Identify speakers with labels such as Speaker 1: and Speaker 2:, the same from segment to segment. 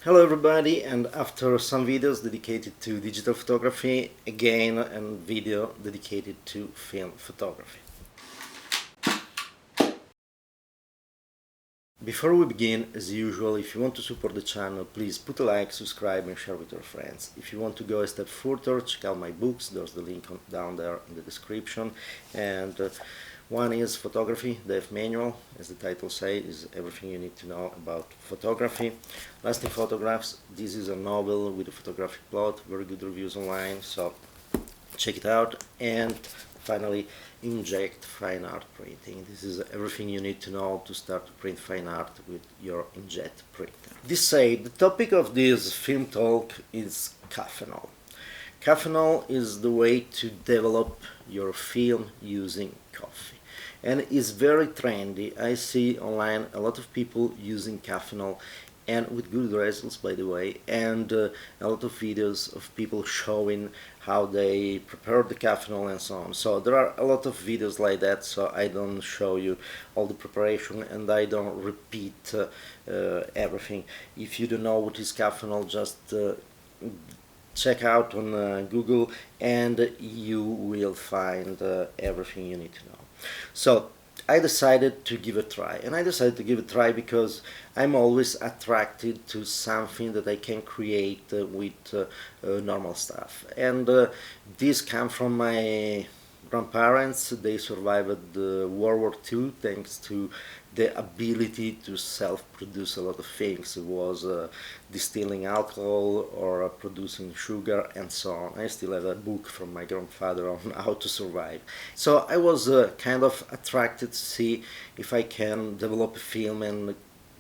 Speaker 1: Hello everybody, and after some videos dedicated to digital photography, again a video dedicated to film photography. Before we begin, as usual, if you want to support the channel, please put a like, subscribe and share with your friends. If you want to go a step further, check out my books, there's the link down there in the description. And one is Photography, the Manual, as the title says, is everything you need to know about photography. Lasting Photographs, this is a novel with a photographic plot, very good reviews online, so check it out. And finally, Inject Fine Art Printing. This is everything you need to know to start to print fine art with your inkjet printer. This said, the topic of this film talk is Caffenol. Caffenol is the way to develop your film using coffee, and it's very trendy. I see online a lot of people using Caffenol, and with good results, by the way, and a lot of videos of people showing how they prepare the caffeinol and so on. So there are a lot of videos like that, so I don't show you all the preparation and I don't repeat everything. If you don't know what is caffeinol, just check out on Google and you will find everything you need to know. So I decided to give a try, and I decided to give a try because I'm always attracted to something that I can create with normal stuff. And this comes from my grandparents. They survived World War II thanks to the ability to self-produce a lot of things. It was distilling alcohol or producing sugar and so on. I still have a book from my grandfather on how to survive. So I was kind of attracted to see if I can develop a film and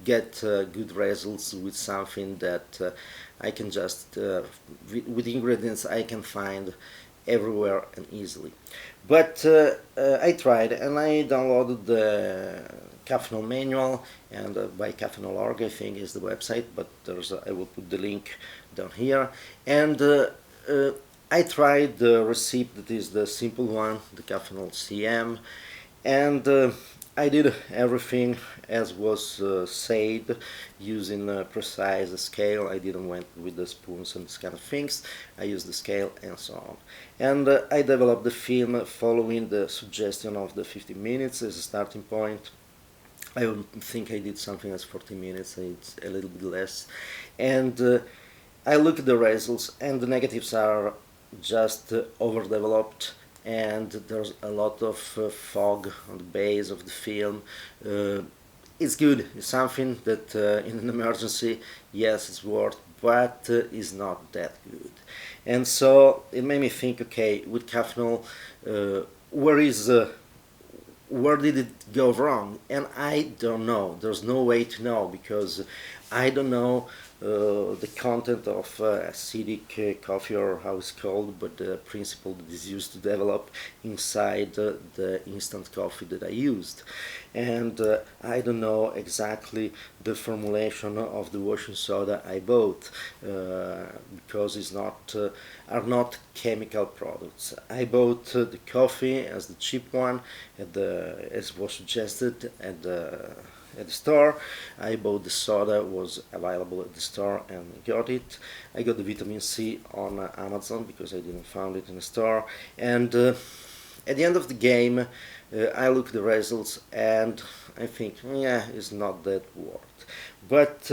Speaker 1: get good results with something that I can just, with ingredients I can find everywhere and easily. But I tried and I downloaded the Caffenol Manual, and by Caffenol.org I think is the website, but I will put the link down here. And I tried the recipe that is the simple one, the Caffenol CM, and I did everything as was said, using a precise scale. I didn't went with the spoons and this kind of things. I used the scale and so on. And I developed the film following the suggestion of the 15 minutes as a starting point. I think I did something as 40 minutes, it's a little bit less. And I look at the results, and the negatives are just overdeveloped, and there's a lot of fog on the base of the film. It's good, it's something that in an emergency, yes, it's worth, but is not that good. And so it made me think, okay, with Caffenol, where did it go wrong? And I don't know. There's no way to know, because I don't know the content of acidic coffee, or how it's called, but the principle that is used to develop inside the instant coffee that I used. And I don't know exactly the formulation of the washing soda I bought, because it's not are not chemical products. I bought the coffee as the cheap one, as was suggested at the store. I bought the soda, was available at the store, and got it. I got the vitamin C on Amazon because I didn't find it in the store. And at the end of the game, I look at the results and I think, yeah, it's not that worth. But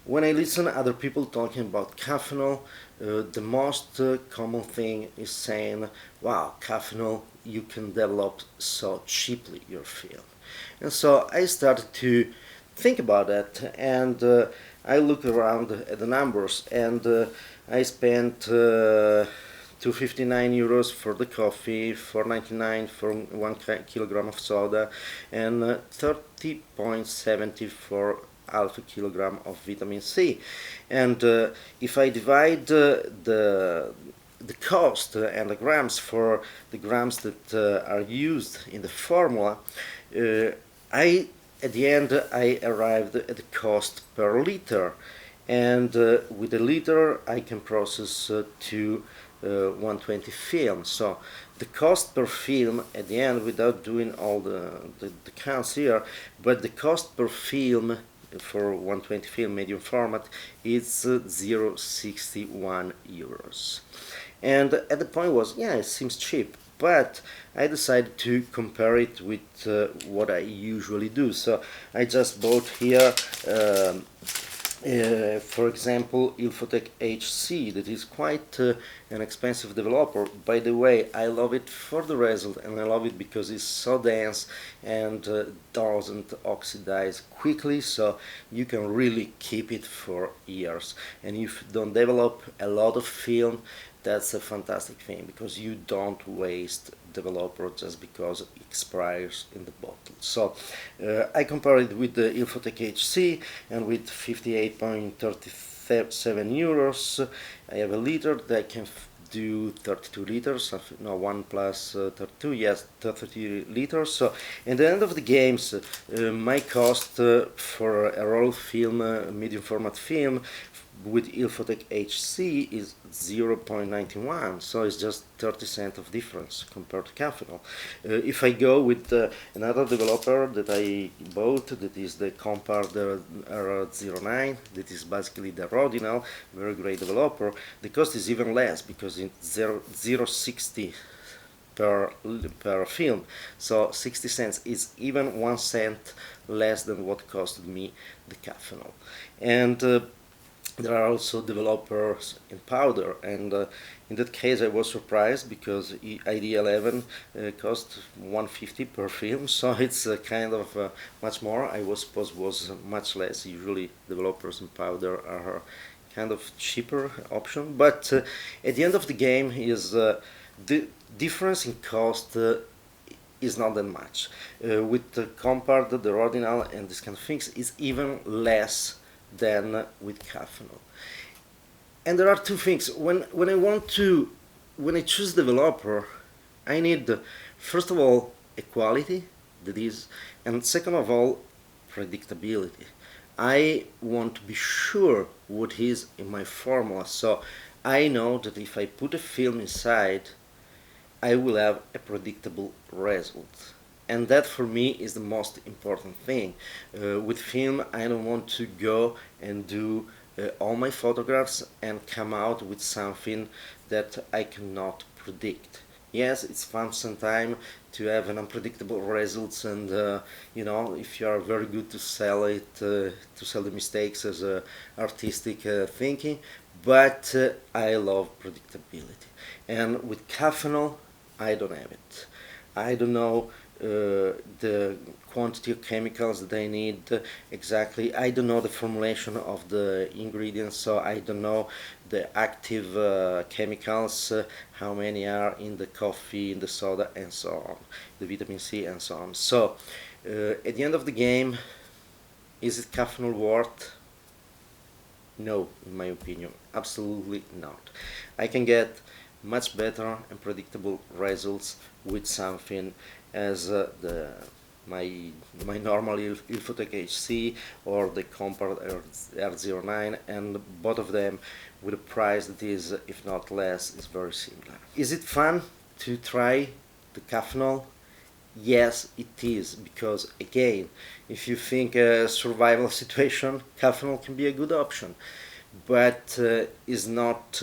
Speaker 1: when I listen to other people talking about Caffenol, the most common thing is saying, wow, Caffenol, you can develop so cheaply your film. And so I started to think about that, and I look around at the numbers, and I spent €259 for the coffee, $4.99 for 1 kilogram of soda, and 30.70 for half a kilogram of vitamin C. And if I divide the cost and the grams for the grams that are used in the formula, at the end I arrived at the cost per liter, and with a liter I can process 120 films. So the cost per film at the end, without doing all the counts here, but the cost per film for 120 film medium format, it's 0.61 euros. And at the point was, yeah, it seems cheap, but I decided to compare it with what I usually do. So I just bought here for example, Ilford HC, that is quite an expensive developer. By the way, I love it for the result, and I love it because it's so dense and doesn't oxidize quickly, so you can really keep it for years. And if you don't develop a lot of film, that's a fantastic thing, because you don't waste developer just because it expires in the bottle. So I compare it with the Ilford HC, and with 58.37 euros I have a liter that can do 32 liters, no, 1 plus 32, yes, 30 liters. So at the end of the games, my cost for a roll film, medium format film, with Ilford HC is 0.91, so it's just 30 cents of difference compared to Caffenol. If I go with another developer that I bought, that is the Compar R09, that is basically the Rodinal, very great developer, the cost is even less, because it's 0.60 per film, so 60 cents is even 1 cent less than what costed me the Caffenol. And there are also developers in powder, and in that case I was surprised, because ID11 cost 150 per film, so it's kind of much more. I was supposed was much less. Usually developers in powder are kind of cheaper option, but at the end of the game is the difference in cost is not that much. With the Compar, the Rodinal, and this kind of things is even less than with Caffenol. And there are two things. When I choose developer, I need, first of all, a quality, that is, and second of all, predictability. I want to be sure what is in my formula, so I know that if I put a film inside, I will have a predictable result. And that for me is the most important thing. With film, I don't want to go and do all my photographs and come out with something that I cannot predict. Yes, it's fun sometimes to have an unpredictable results, and you know, if you are very good to sell it, to sell the mistakes as artistic thinking. But I love predictability, and with Caffenol, I don't have it. I don't know the quantity of chemicals that I need exactly. I don't know the formulation of the ingredients, so I don't know the active chemicals, how many are in the coffee, in the soda, and so on, the vitamin C, and so on. So at the end of the game, is it Caffenol worth? No, in my opinion, absolutely not. I can get much better and predictable results with something as my normal Ilford HC or the Compar R09, and both of them with a price that is, if not less, is very similar. Is it fun to try the Caffenol? Yes, it is, because again, if you think a survival situation, Caffenol can be a good option, but is not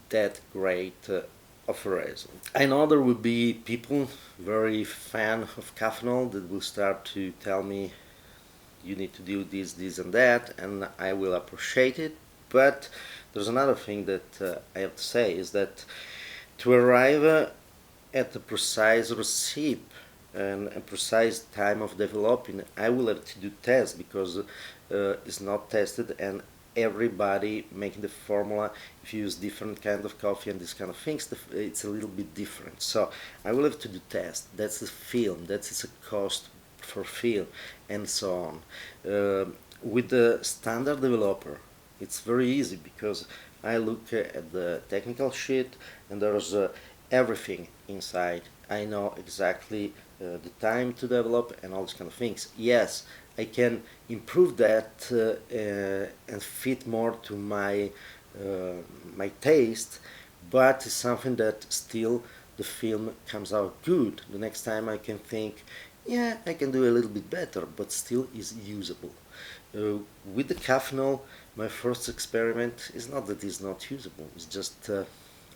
Speaker 1: that great of a result. I know there will be people very fan of Caffenol that will start to tell me you need to do this, this and that, and I will appreciate it. But there's another thing that I have to say, is that to arrive at the precise recipe and a precise time of developing, I will have to do tests, because it's not tested, and everybody making the formula, if you use different kind of coffee and this kind of things, it's a little bit different. So I will have to do tests. That's the film, that's a cost for film, and so on. With the standard developer, it's very easy, because I look at the technical sheet, and there's everything inside. I know exactly the time to develop and all these kind of things. Yes, I can improve that and fit more to my my taste, but it's something that still the film comes out good. The next time I can think, yeah, I can do a little bit better, but still is usable. With the Caffenol, my first experiment is not that it's not usable, it's just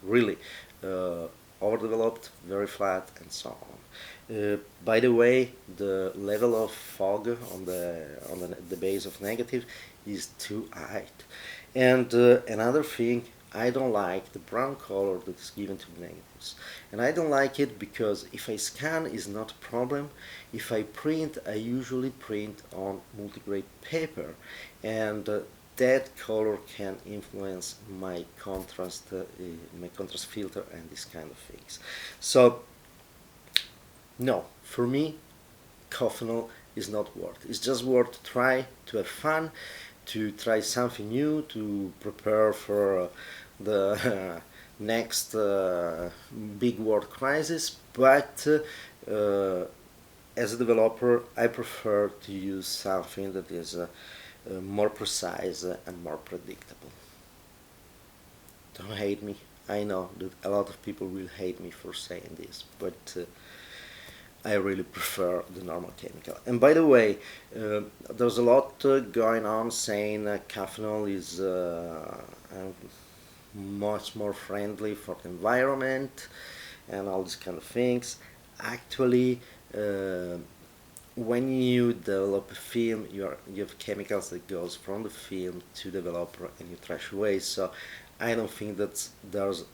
Speaker 1: really overdeveloped, very flat, and so on. By the way, the level of fog on the base of negative is too high. And another thing, I don't like the brown color that is given to the negatives. And I don't like it because if I scan is not a problem. If I print, I usually print on multigrade paper, and that color can influence my contrast filter and these kind of things. So no, for me, Caffenol is not worth. It's just worth to try, to have fun, to try something new, to prepare for the next big world crisis. But as a developer, I prefer to use something that is more precise and more predictable. Don't hate me. I know that a lot of people will hate me for saying this, but I really prefer the normal chemical. And by the way, there's a lot going on saying Caffenol is much more friendly for the environment and all these kind of things. Actually, when you develop a film, you have chemicals that goes from the film to the developer and you trash away. So I don't think that there's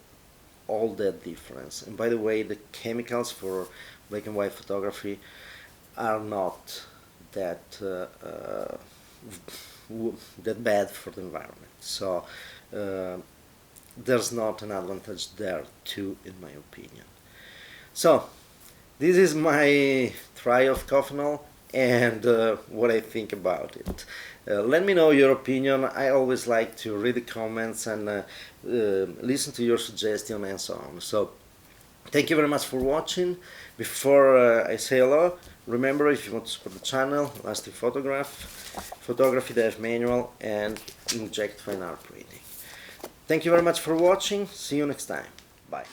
Speaker 1: all that difference. And by the way, the chemicals for black and white photography are not that that bad for the environment. So there's not an advantage there too, in my opinion. So this is my try of Caffenol and what I think about it. Let me know your opinion. I always like to read the comments and listen to your suggestions and so on. So thank you very much for watching. Before I say hello, remember, if you want to support the channel, Lasting Photograph, Photography Manual, and Inkjet Fine Art Printing. Thank you very much for watching. See you next time. Bye.